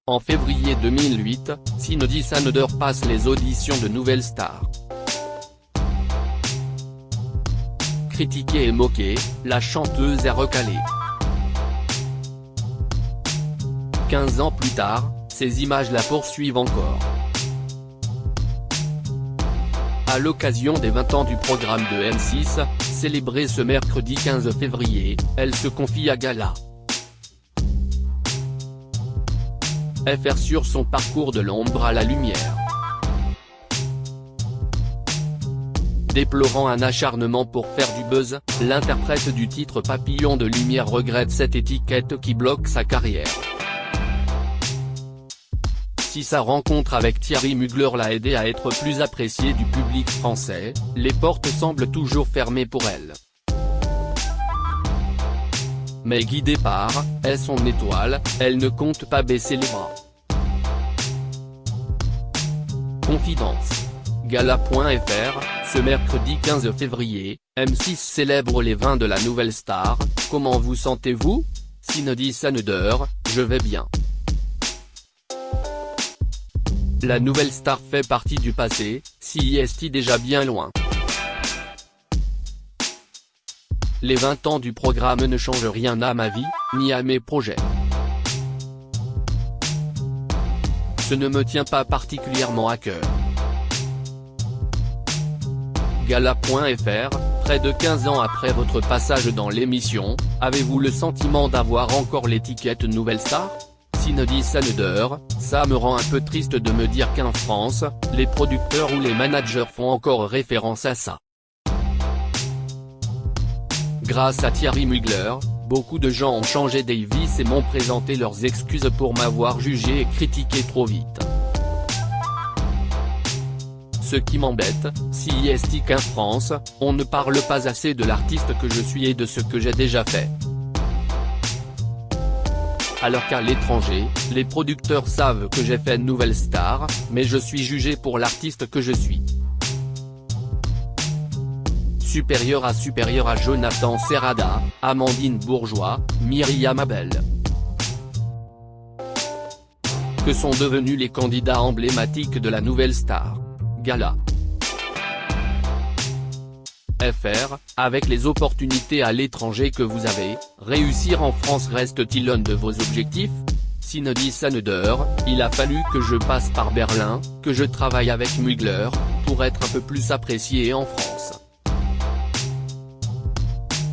En février 2008, Cindy Saneder passe les auditions de Nouvelle Star. Critiquée et moquée, la chanteuse est recalée. 15 ans plus tard, ces images la poursuivent encore. À l'occasion des 20 ans du programme de M6, célébré ce mercredi 15 février, elle se confie à Gala. FR sur son parcours de l'ombre à la lumière. Déplorant un acharnement pour faire du buzz, l'interprète du titre Papillon de lumière regrette cette étiquette qui bloque sa carrière. Si sa rencontre avec Thierry Mugler l'a aidé à être plus appréciée du public français, les portes semblent toujours fermées pour elle. Mais guidée par « est son étoile », elle ne compte pas baisser les bras. Confidence. Gala.fr, ce mercredi 15 février, M6 célèbre les 20 de la Nouvelle Star. Comment vous sentez-vous? Cindy Saneder, je vais bien. La Nouvelle Star fait partie du passé, si est déjà bien loin. Les 20 ans du programme ne changent rien à ma vie, ni à mes projets. Ce ne me tient pas particulièrement à cœur. Gala.fr, près de 15 ans après votre passage dans l'émission, avez-vous le sentiment d'avoir encore l'étiquette Nouvelle Star? Cindy Saneder, ça me rend un peu triste de me dire qu'en France, les producteurs ou les managers font encore référence à ça. Grâce à Thierry Mugler, beaucoup de gens ont changé d'avis et m'ont présenté leurs excuses pour m'avoir jugé et critiqué trop vite. Ce qui m'embête, si est qu'en France, on ne parle pas assez de l'artiste que je suis et de ce que j'ai déjà fait. Alors qu'à l'étranger, les producteurs savent que j'ai fait Nouvelle Star, mais je suis jugé pour l'artiste que je suis. Supérieur à Jonathan Serrada, Amandine Bourgeois, Myriam Abel. Que sont devenus les candidats emblématiques de la Nouvelle Star? Gala. FR, avec les opportunités à l'étranger que vous avez, réussir en France reste-t-il l'un de vos objectifs? Cindy Saneder, il a fallu que je passe par Berlin, que je travaille avec Mugler, pour être un peu plus apprécié en France.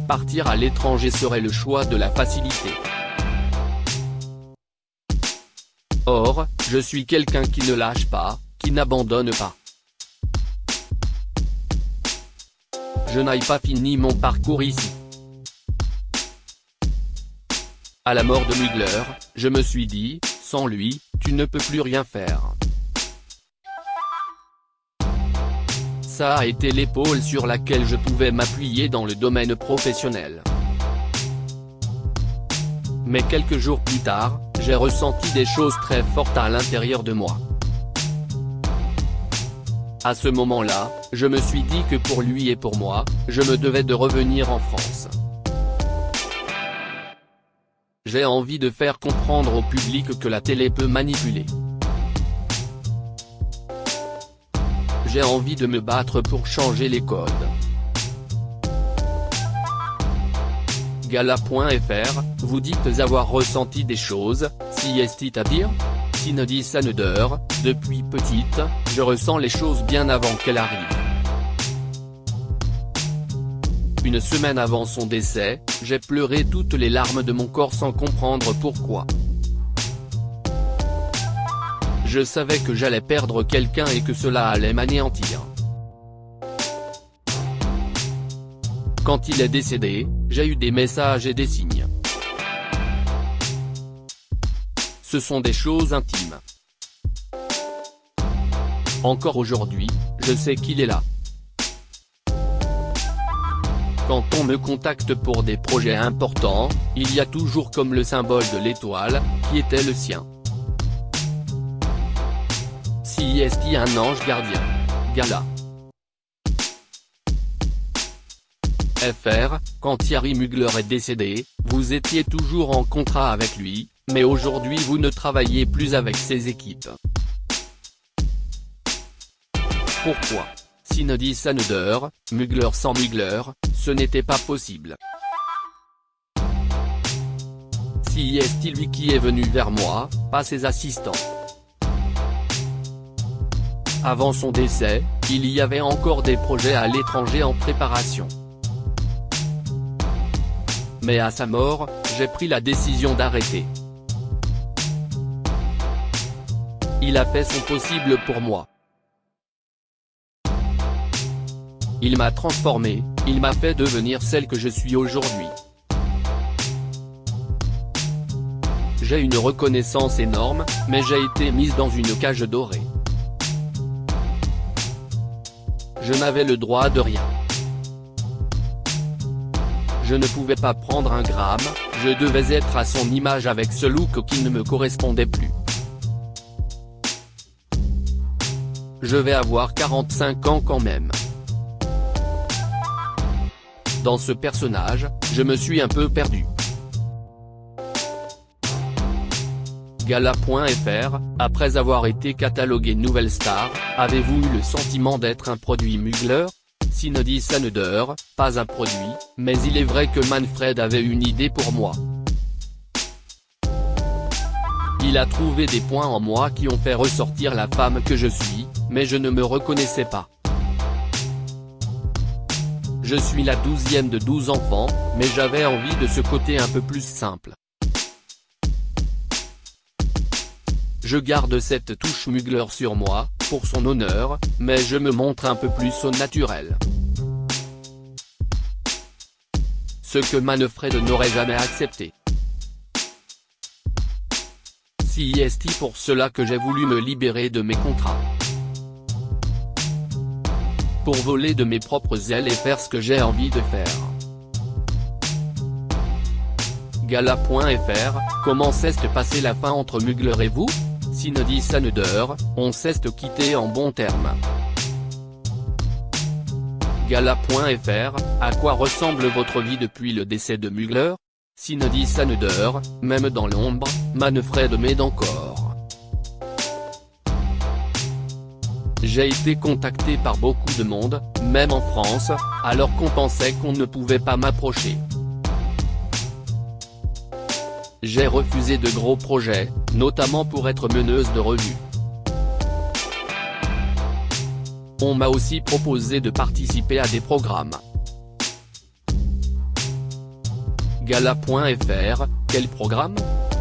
Partir à l'étranger serait le choix de la facilité. Or, je suis quelqu'un qui ne lâche pas, qui n'abandonne pas. Je n'ai pas fini mon parcours ici. À la mort de Mugler, je me suis dit, sans lui, tu ne peux plus rien faire. Ça a été l'épaule sur laquelle je pouvais m'appuyer dans le domaine professionnel. Mais quelques jours plus tard, j'ai ressenti des choses très fortes à l'intérieur de moi. À ce moment-là, je me suis dit que pour lui et pour moi, je me devais de revenir en France. J'ai envie de faire comprendre au public que la télé peut manipuler. J'ai envie de me battre pour changer les codes. Gala.fr, vous dites avoir ressenti des choses, si est-il à dire? Cindy Saneder, depuis petite, je ressens les choses bien avant qu'elles arrivent. Une semaine avant son décès, j'ai pleuré toutes les larmes de mon corps sans comprendre pourquoi. Je savais que j'allais perdre quelqu'un et que cela allait m'anéantir. Quand il est décédé, j'ai eu des messages et des signes. Ce sont des choses intimes. Encore aujourd'hui, je sais qu'il est là. Quand on me contacte pour des projets importants, il y a toujours comme le symbole de l'étoile, qui était le sien. Si est un ange gardien. Gala. FR, quand Thierry Mugler est décédé, vous étiez toujours en contrat avec lui, mais aujourd'hui vous ne travaillez plus avec ces équipes. Pourquoi? Sinodi Saneder, Mugler sans Mugler, ce n'était pas possible. Si est lui qui est venu vers moi, pas ses assistants. Avant son décès, il y avait encore des projets à l'étranger en préparation. Mais à sa mort, j'ai pris la décision d'arrêter. Il a fait son possible pour moi. Il m'a transformé, il m'a fait devenir celle que je suis aujourd'hui. J'ai une reconnaissance énorme, mais j'ai été mise dans une cage dorée. Je n'avais le droit de rien. Je ne pouvais pas prendre un gramme, je devais être à son image avec ce look qui ne me correspondait plus. Je vais avoir 45 ans quand même. Dans ce personnage, je me suis un peu perdu. Gala.fr, après avoir été catalogué nouvelle star, avez-vous eu le sentiment d'être un produit Mugler? Sinodi Saneder, pas un produit, mais il est vrai que Manfred avait une idée pour moi. Il a trouvé des points en moi qui ont fait ressortir la femme que je suis, mais je ne me reconnaissais pas. Je suis la 12e de 12 enfants, mais j'avais envie de ce côté un peu plus simple. Je garde cette touche Mugler sur moi, pour son honneur, mais je me montre un peu plus au naturel. Ce que Manfred n'aurait jamais accepté. Si est pour cela que j'ai voulu me libérer de mes contrats. Pour voler de mes propres ailes et faire ce que j'ai envie de faire. Gala.fr, comment s'est passée la fin entre Mugler et vous? Sinodi Saneder, on s'est quitté en bons termes. Gala.fr, à quoi ressemble votre vie depuis le décès de Mugler? Sinodi Saneder, même dans l'ombre, Manfred m'aide encore. J'ai été contacté par beaucoup de monde, même en France, alors qu'on pensait qu'on ne pouvait pas m'approcher. J'ai refusé de gros projets, notamment pour être meneuse de revue. On m'a aussi proposé de participer à des programmes. Gala.fr, quel programme?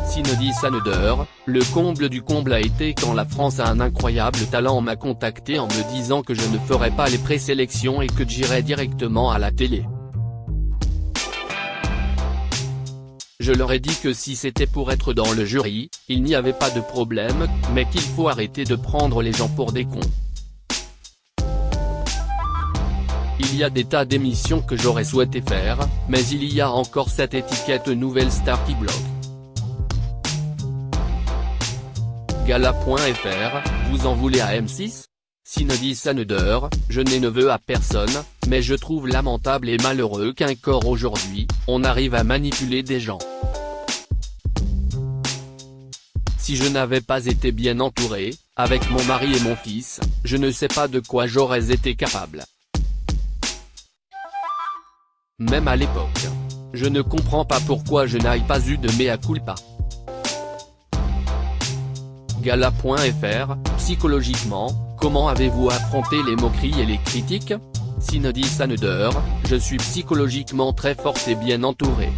Sinodi Saneder, le comble du comble a été quand la France a un incroyable talent m'a contacté en me disant que je ne ferais pas les présélections et que j'irais directement à la télé. Je leur ai dit que si c'était pour être dans le jury, il n'y avait pas de problème, mais qu'il faut arrêter de prendre les gens pour des cons. Il y a des tas d'émissions que j'aurais souhaité faire, mais il y a encore cette étiquette nouvelle star qui bloque. Gala.fr, vous en voulez à M6? Sinodi Saneder, je n'ai neveu à personne, mais je trouve lamentable et malheureux qu'un corps aujourd'hui, on arrive à manipuler des gens. Si je n'avais pas été bien entouré, avec mon mari et mon fils, je ne sais pas de quoi j'aurais été capable. Même à l'époque. Je ne comprends pas pourquoi je n'aille pas eu de mea culpa. Gala.fr, psychologiquement, comment avez-vous affronté les moqueries et les critiques? Sinodi Saneder, je suis psychologiquement très forte et bien entourée.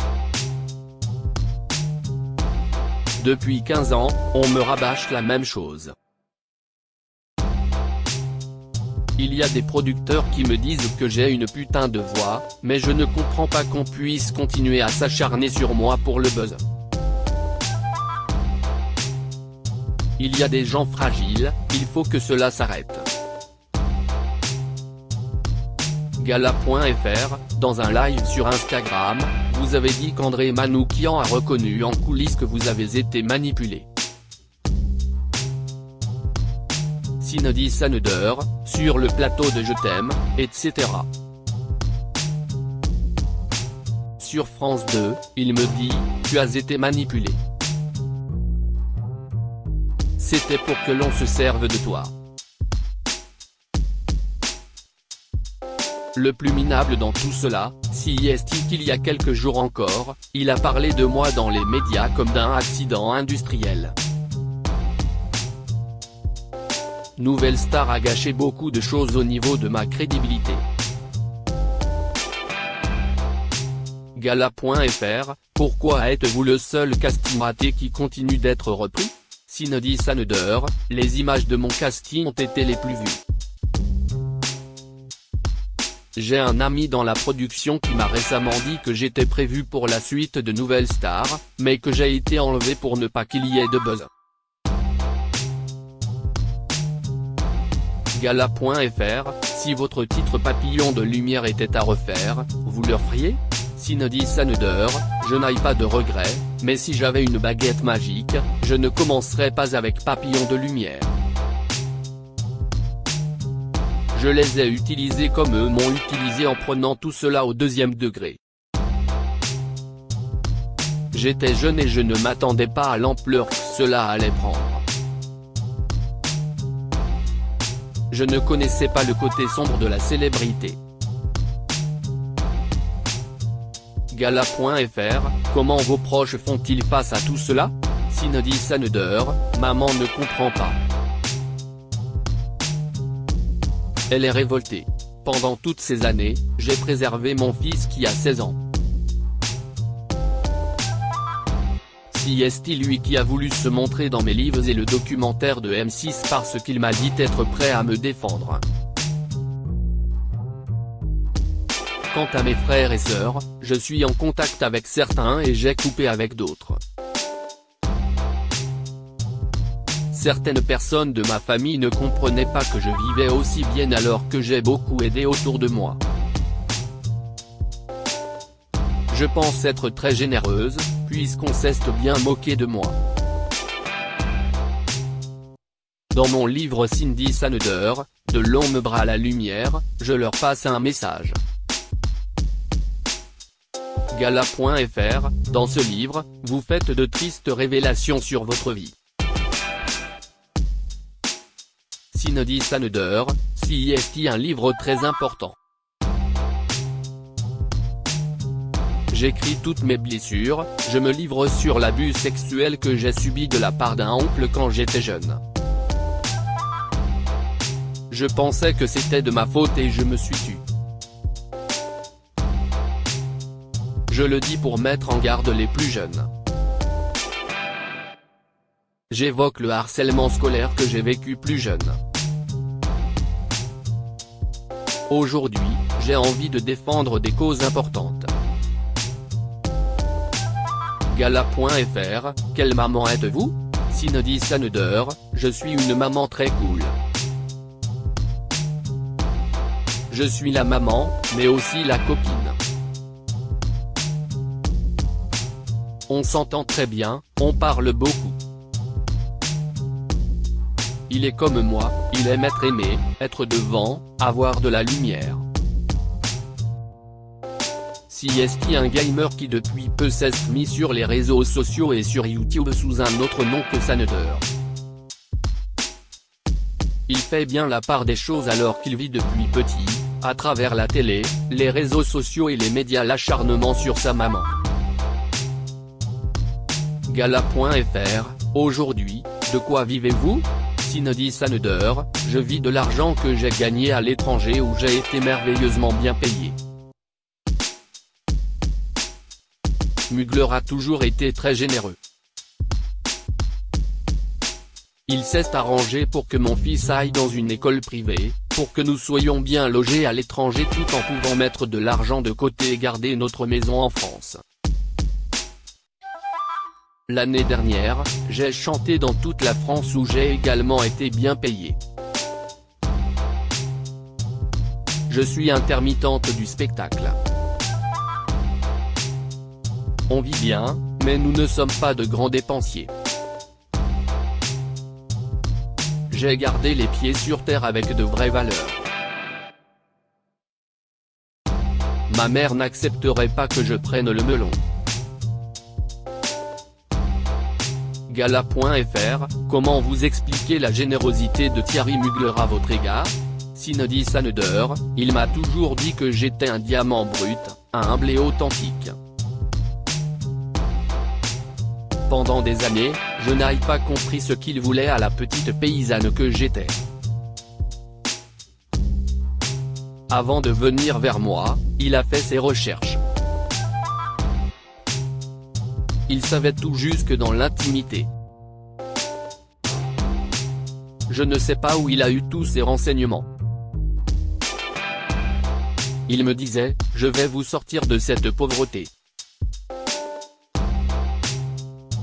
Depuis 15 ans, on me rabâche la même chose. Il y a des producteurs qui me disent que j'ai une putain de voix, mais je ne comprends pas qu'on puisse continuer à s'acharner sur moi pour le buzz. Il y a des gens fragiles, il faut que cela s'arrête. Gala.fr, dans un live sur Instagram, vous avez dit qu'André Manoukian a reconnu en coulisses que vous avez été manipulé. Sinodi Saneder, sur le plateau de Je t'aime, etc. Sur France 2, il me dit, tu as été manipulé. c'était pour que l'on se serve de toi. Le plus minable dans tout cela, si est-il qu'il y a quelques jours encore, il a parlé de moi dans les médias comme d'un accident industriel. Nouvelle Star a gâché beaucoup de choses au niveau de ma crédibilité. Gala.fr, pourquoi êtes-vous le seul casting raté qui continue d'être repris? Sinodi Saneder, les images de mon casting ont été les plus vues. J'ai un ami dans la production qui m'a récemment dit que j'étais prévu pour la suite de Nouvelle Star, mais que j'ai été enlevé pour ne pas qu'il y ait de buzz. Gala.fr, si votre titre Papillon de lumière était à refaire, vous le feriez? Sinodi Saneder, je n'ai pas de regrets, mais si j'avais une baguette magique, je ne commencerais pas avec Papillon de lumière. Je les ai utilisés comme eux m'ont utilisé en prenant tout cela au deuxième degré. J'étais jeune et je ne m'attendais pas à l'ampleur que cela allait prendre. Je ne connaissais pas le côté sombre de la célébrité. Gala.fr, comment vos proches font-ils face à tout cela? Sinodi Saneder, maman ne comprend pas. Elle est révoltée. Pendant toutes ces années, j'ai préservé mon fils qui a 16 ans. Si est-il lui qui a voulu se montrer dans mes livres et le documentaire de M6 parce qu'il m'a dit être prêt à me défendre. Quant à mes frères et sœurs, je suis en contact avec certains et j'ai coupé avec d'autres. Certaines personnes de ma famille ne comprenaient pas que je vivais aussi bien alors que j'ai beaucoup aidé autour de moi. Je pense être très généreuse, puisqu'on s'est bien moqué de moi. Dans mon livre Sinodi Saneder, de l'ombre à la lumière, je leur passe un message. Gala.fr, dans ce livre, vous faites de tristes révélations sur votre vie. Sinodi Saneder, si est un livre très important. J'écris toutes mes blessures, je me livre sur l'abus sexuel que j'ai subi de la part d'un oncle quand j'étais jeune. Je pensais que c'était de ma faute et je me suis tu. Je le dis pour mettre en garde les plus jeunes. J'évoque le harcèlement scolaire que j'ai vécu plus jeune. Aujourd'hui, j'ai envie de défendre des causes importantes. Gala.fr, quelle maman êtes-vous? Sinodi Saneder, je suis une maman très cool. Je suis la maman, mais aussi la copine. On s'entend très bien, on parle beaucoup. Il est comme moi, il aime être aimé, être devant, avoir de la lumière. Si est un gamer qui depuis peu s'est mis sur les réseaux sociaux et sur YouTube sous un autre nom que Saneder. Il fait bien la part des choses alors qu'il vit depuis petit, à travers la télé, les réseaux sociaux et les médias l'acharnement sur sa maman. Gala.fr, aujourd'hui, de quoi vivez-vous? Sinodi Saneder, je vis de l'argent que j'ai gagné à l'étranger où j'ai été merveilleusement bien payé. Mugler a toujours été très généreux. Il s'est arrangé pour que mon fils aille dans une école privée, pour que nous soyons bien logés à l'étranger tout en pouvant mettre de l'argent de côté et garder notre maison en France. L'année dernière, j'ai chanté dans toute la France où j'ai également été bien payé. Je suis intermittente du spectacle. On vit bien, mais nous ne sommes pas de grands dépensiers. J'ai gardé les pieds sur terre avec de vraies valeurs. Ma mère n'accepterait pas que je prenne le melon. Gala.fr, comment vous expliquer la générosité de Thierry Mugler à votre égard? Sinodi Saneder, il m'a toujours dit que j'étais un diamant brut, humble et authentique. Pendant des années, je n'ai pas compris ce qu'il voulait à la petite paysanne que j'étais. Avant de venir vers moi, il a fait ses recherches. Il savait tout jusque dans l'intimité. Je ne sais pas où il a eu tous ces renseignements. Il me disait, je vais vous sortir de cette pauvreté.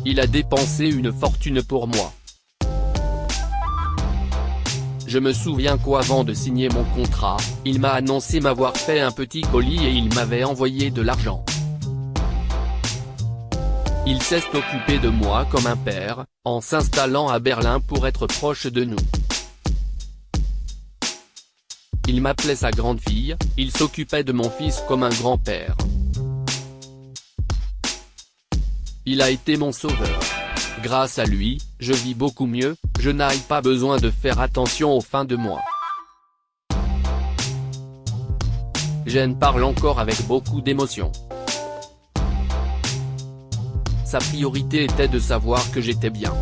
Il a dépensé une fortune pour moi. Je me souviens qu'avant de signer mon contrat, il m'a annoncé m'avoir fait un petit colis et il m'avait envoyé de l'argent. Il s'est occupé de moi comme un père, en s'installant à Berlin pour être proche de nous. Il m'appelait sa grande fille, il s'occupait de mon fils comme un grand-père. Il a été mon sauveur. Grâce à lui, je vis beaucoup mieux, je n'ai pas besoin de faire attention aux fins de mois. J'en parle encore avec beaucoup d'émotion. Sa priorité était de savoir que j'étais bien.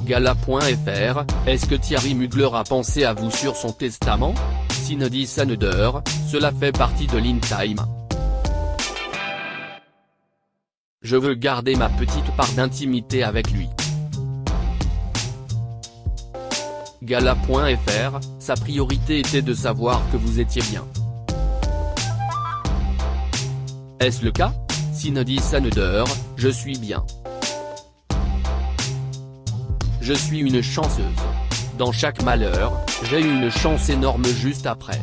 Gala.fr, est-ce que Thierry Mugler a pensé à vous sur son testament? Sinodi Saneder, cela fait partie de l'in-time. Je veux garder ma petite part d'intimité avec lui. Gala.fr, sa priorité était de savoir que vous étiez bien. Est-ce le cas? Sinodi Saneder, je suis bien. Je suis une chanceuse. Dans chaque malheur, j'ai eu une chance énorme juste après.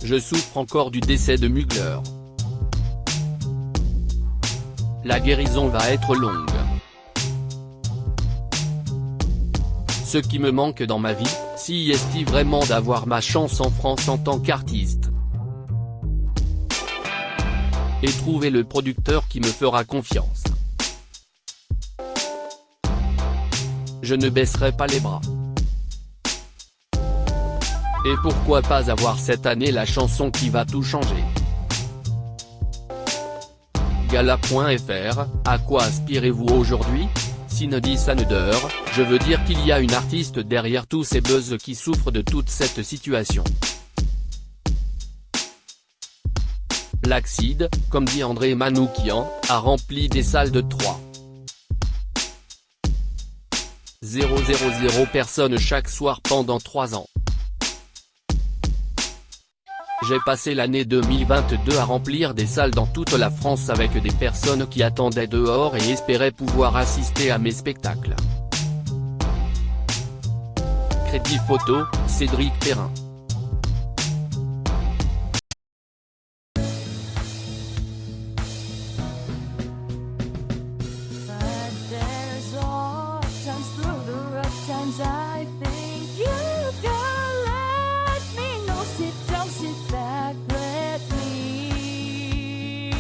Je souffre encore du décès de Mugler. La guérison va être longue. Ce qui me manque dans ma vie, si est vraiment d'avoir ma chance en France en tant qu'artiste. Et trouver le producteur qui me fera confiance. Je ne baisserai pas les bras. Et pourquoi pas avoir cette année la chanson qui va tout changer. Gala.fr, à quoi aspirez-vous aujourd'hui? Sinodi Saneder, je veux dire qu'il y a une artiste derrière tous ces buzz qui souffrent de toute cette situation. L'Axide, comme dit André Manoukian, a rempli des salles de 000 personnes chaque soir pendant 3 ans. J'ai passé l'année 2022 à remplir des salles dans toute la France avec des personnes qui attendaient dehors et espéraient pouvoir assister à mes spectacles. Crédit photo, Cédric Perrin. I think you can let me know. Sit down, sit back, let me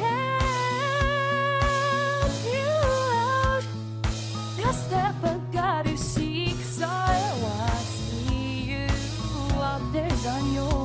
help you out. The step I gotta seek, so I see you out there's on your